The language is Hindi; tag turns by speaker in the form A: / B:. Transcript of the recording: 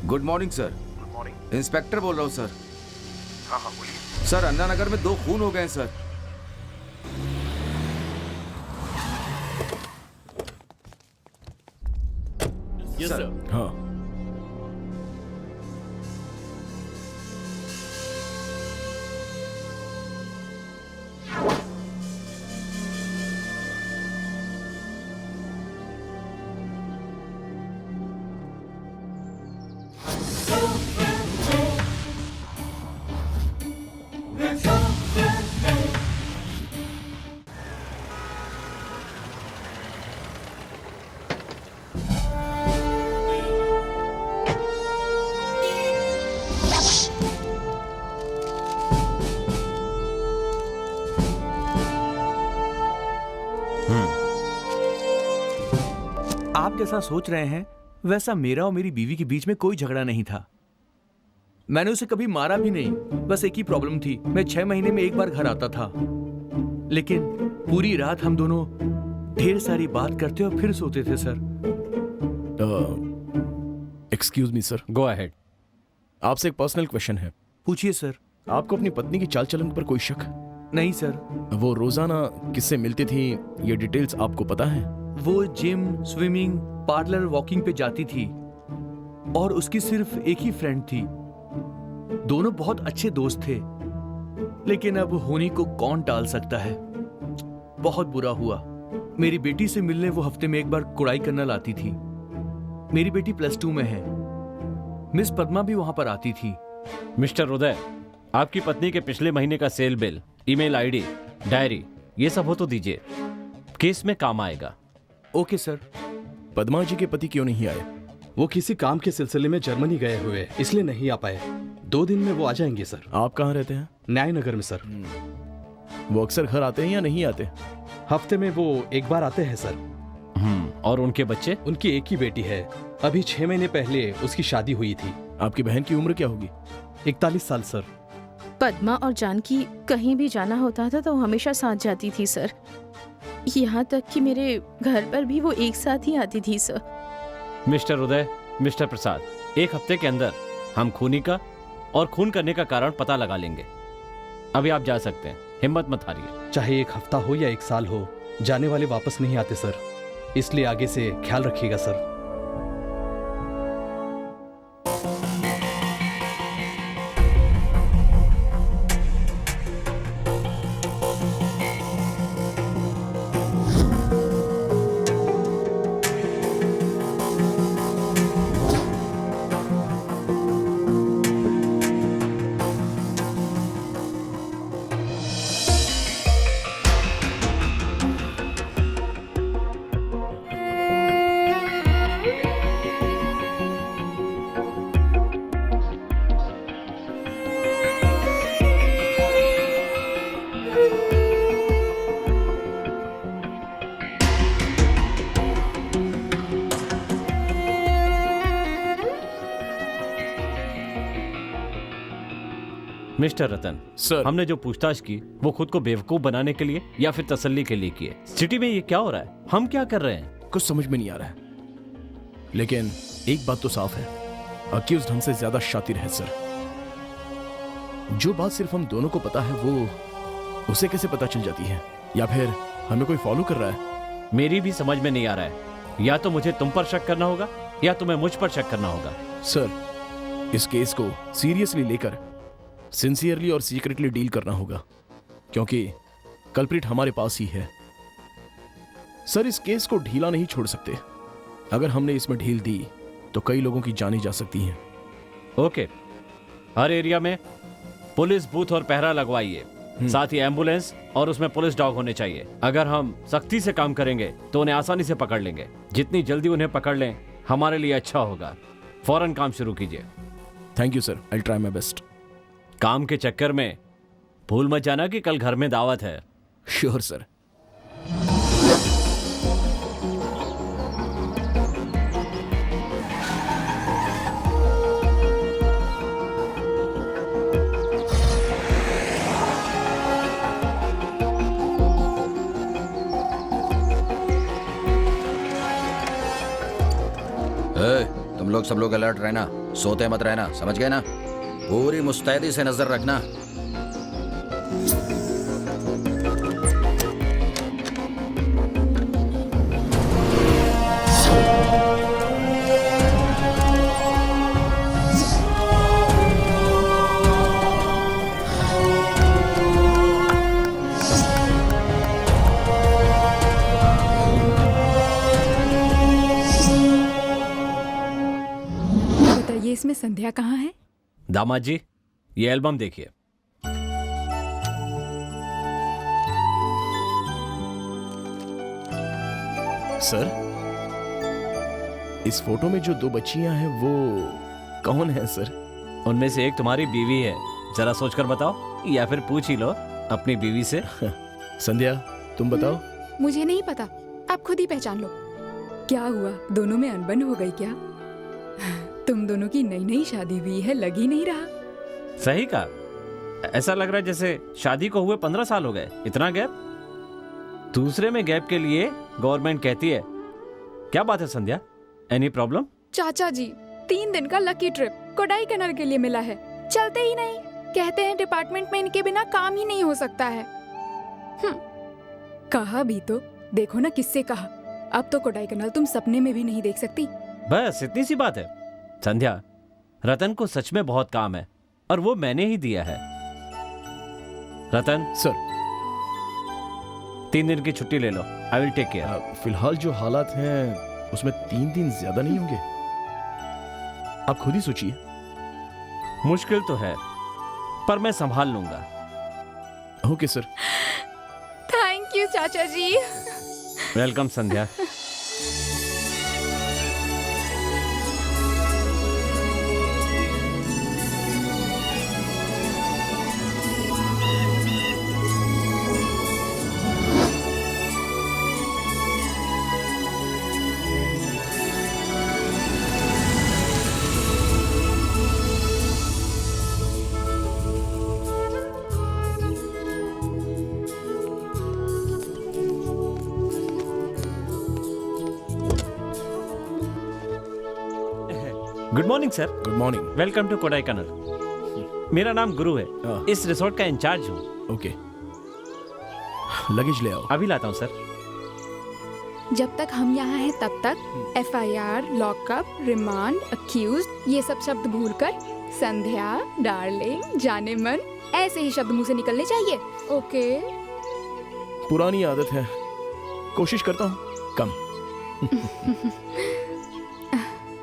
A: Good morning sir.
B: Good morning.
A: Inspector बोल रहा हूँ सर।
B: हाँ हाँ बोलिए।
A: सर अन्ना नगर में 2 खून हो गए हैं सर।
C: Yes sir.
D: हाँ,
C: आप जैसा सोच रहे हैं वैसा मेरा और मेरी बीवी के बीच में कोई झगड़ा नहीं था। मैंने उसे कभी मारा भी नहीं। बस एक ही प्रॉब्लम थी, मैं 6 महीने में एक बार घर आता था, लेकिन पूरी रात हम दोनों ढेर सारी बात करते और फिर सोते थे sir.
D: Excuse me sir,
E: go ahead.
D: आपसे एक पर्सनल क्वेश्चन है।
C: पूछिए सर।
D: आपको अपनी पत्नी की चाल चलन पर कोई शक?
C: नहीं सर।
D: वो रोजाना किससे मिलती थी, ये डिटेल्स आपको पता है?
C: वो जिम, स्विमिंग, पार्लर, वॉकिंग पे जाती थी और उसकी सिर्फ एक ही फ्रेंड थी। दोनों बहुत अच्छे दोस्त थे, लेकिन अब होनी को कौन टाल सकता है। बहुत बुरा हुआ। मेरी बेटी से मिलने वो हफ्ते में एक बार कुड़ाई करना लाती थी। मेरी बेटी +2 में है। मिस पद्मा भी वहां पर आती थी।
E: मिस्टर उदय, आपकी पत्नी के पिछले महीने का sale bill, email ID, diary, ये सब हो तो दीजिए, केस में काम आएगा।
C: Okay sir.
D: पद्मा जी के पति क्यों नहीं आए?
F: वो किसी काम के सिलसिले में जर्मनी गए हुए, इसलिए नहीं आ पाए। 2 दिन में वो आ जाएंगे सर।
D: आप कहाँ रहते हैं?
F: न्याय नगर में सर।
D: वो अक्सर घर आते हैं या नहीं आते?
F: हफ्ते में वो एक बार आते हैं सर।
E: और उनके बच्चे?
F: उनकी एक ही बेटी है। अभी 6 महीने पहले उसकी शादी हुई थी।
D: आपकी बहन की उम्र क्या होगी?
F: 41 साल सर।
G: पद्मा और जानकी कहीं भी जाना होता था तो हमेशा साथ जाती थी सर। यहाँ तक कि मेरे घर पर भी वो एक साथ ही आती थी सर।
E: मिस्टर उदय, मिस्टर प्रसाद, 1 हफ्ते के अंदर हम खूनी का और खून करने का कारण पता लगा लेंगे। अभी आप जा सकते हैं, हिम्मत मत हारिए।
F: चाहे 1 हफ्ता हो या 1 साल हो, जाने वाले वापस नहीं आते सर, इसलिए आगे से ख्याल रखिएगा सर।
E: मिस्टर रतन
D: सर।
E: हमने जो पूछताछ की वो खुद को बेवकूफ बनाने के लिए या फिर तसल्ली के लिए की है? सिटी में ये क्या हो रहा है? हम क्या कर रहे हैं?
D: कुछ समझ में नहीं आ रहा है, लेकिन एक बात तो साफ है, अक्यूज्ड हमसे ज्यादा शातिर है सर। जो बात सिर्फ हम दोनों को पता है वो उसे कैसे पता चल जाती है? या फिर हमें कोई फॉलो कर रहा है?
E: मेरी भी समझ में नहीं आ रहा है। या तो मुझे तुम पर शक करना होगा या तुम्हें मुझ पर शक करना होगा।
D: सर, इस केस को सीरियसली लेकर सिंसियरली और सीक्रेटली डील करना होगा, क्योंकि कल्प्रिट हमारे पास ही है। सर, इस केस को ढीला नहीं छोड़ सकते। अगर हमने इसमें ढील दी तो कई लोगों की जानें जा सकती हैं।
E: ओके, हर एरिया में पुलिस बूथ और पहरा लगवाइए, साथ ही एम्बुलेंस और उसमें पुलिस डॉग होने चाहिए। अगर हम सख्ती से काम करेंगे तो उन्हें आसानी से पकड़ लेंगे। जितनी जल्दी उन्हें पकड़ लें हमारे लिए अच्छा होगा। फौरन काम शुरू कीजिए।
D: Thank you sir, I try my best.
E: काम के चक्कर में भूल मत जाना कि कल घर में दावत है।
D: Sure sir.
H: तुम लोग सब लोग अलर्ट रहना, सोते मत रहना, समझ गए ना? पूरी मुस्तैदी से नजर रखना।
I: बताइए, इसमें संध्या कहाँ है?
E: दामाद जी, ये एल्बम देखिए।
D: सर, इस फोटो में जो दो बच्चियां हैं वो कौन है सर?
E: उनमें से एक तुम्हारी बीवी है, जरा सोचकर बताओ, या फिर पूछ ही लो अपनी बीवी से।
D: संध्या, तुम बताओ।
I: मुझे नहीं पता, आप खुद ही पहचान लो। क्या हुआ, दोनों में अनबन हो गई क्या? तुम दोनों की नई नई शादी हुई है, लग ही नहीं रहा।
E: सही कहा, ऐसा लग रहा है जैसे शादी को हुए 15 साल हो गए। इतना गैप? दूसरे में गैप के लिए गवर्नमेंट कहती है। क्या बात है संध्या, एनी प्रॉब्लम?
I: चाचा जी, 3 दिन का लकी ट्रिप कोडाई कैनाल के लिए मिला है, चलते ही नहीं। कहते हैं डिपार्टमेंट में इनके बिना काम ही नहीं हो सकता है। कहा भी तो, देखो ना किससे कहा। अब तो कोडाई कैनाल तुम सपने में भी नहीं देख सकती।
E: बस इतनी सी बात है। संध्या, रतन को सच में बहुत काम है और वो मैंने ही दिया है। रतन
D: सर,
E: 3 दिन की छुट्टी ले लो, आई विल टेक केयर।
D: फिलहाल जो हालात हैं उसमें 3 दिन ज्यादा नहीं होंगे? आप खुद ही सोचिए।
E: मुश्किल तो है, पर मैं संभाल लूंगा।
D: Okay sir.
I: थैंक यू चाचा ji.
E: Welcome Sandhya. Good morning sir.
D: Good morning.
E: Welcome to Kodaikanal. मेरा नाम गुरु है, इस रिसोर्ट का इंचार्ज हूँ।
D: ओके, लगेज ले आओ।
E: अभी लाता हूँ सर।
I: जब तक हम यहाँ हैं तब तक FIR, लॉकअप, रिमांड, अक्यूज्ड, ये सब शब्द भूलकर संध्या, डार्लिंग, जाने मन, ऐसे ही शब्द मुंह से निकलने चाहिए। ओके?
D: पुरानी आदत है, कोशिश करता हूँ कम।